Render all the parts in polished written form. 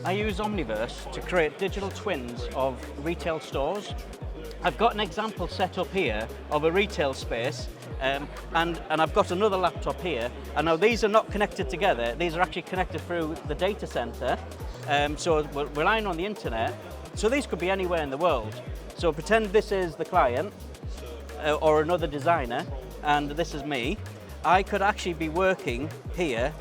I use Omniverse to create digital twins of retail stores. I've got an example set up here of a retail space, and I've got another laptop here. And now these are not connected together, these are actually connected through the data center. So we're relying on the internet. So these could be anywhere in the world. So pretend this is the client or another designer, and this is me. I could actually be working here,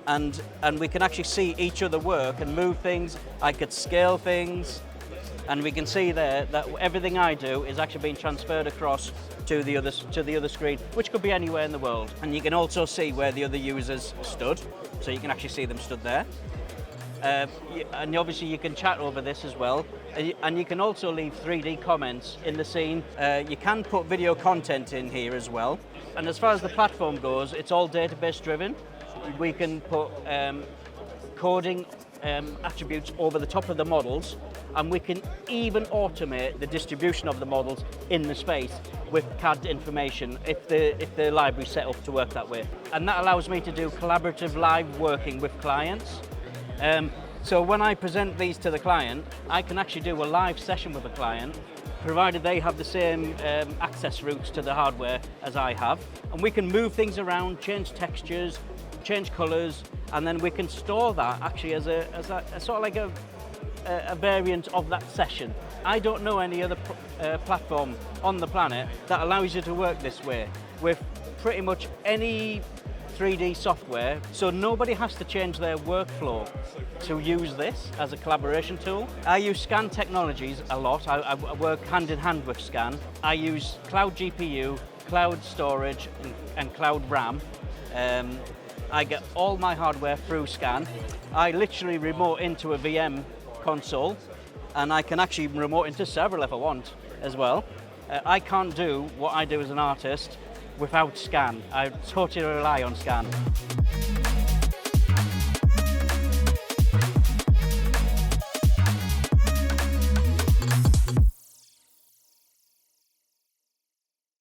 and we can actually see each other work and move things. I could scale things, and we can see there that everything I do is actually being transferred across to the other screen, which could be anywhere in the world. And you can also see where the other users stood, so you can actually see them stood there. And obviously you can chat over this as well, and you can also leave 3D comments in the scene. You can put video content in here as well. And as far as the platform goes, it's all database driven. We can put coding attributes over the top of the models, and we can even automate the distribution of the models in the space with CAD information if the library's set up to work that way. And that allows me to do collaborative live working with clients. So when I present these to the client, I can actually do a live session with a client, provided they have the same access routes to the hardware as I have. And we can move things around, change textures, change colors, and then we can store that actually as a sort of like a variant of that session. I don't know any other platform on the planet that allows you to work this way with pretty much any 3D software, so nobody has to change their workflow to use this as a collaboration tool. I use Scan technologies a lot. I work hand in hand with Scan. I use cloud GPU, cloud storage, and cloud RAM. I get all my hardware through Scan. I literally remote into a VM console, and I can actually remote into several if I want as well. I can't do what I do as an artist without Scan. I totally rely on Scan.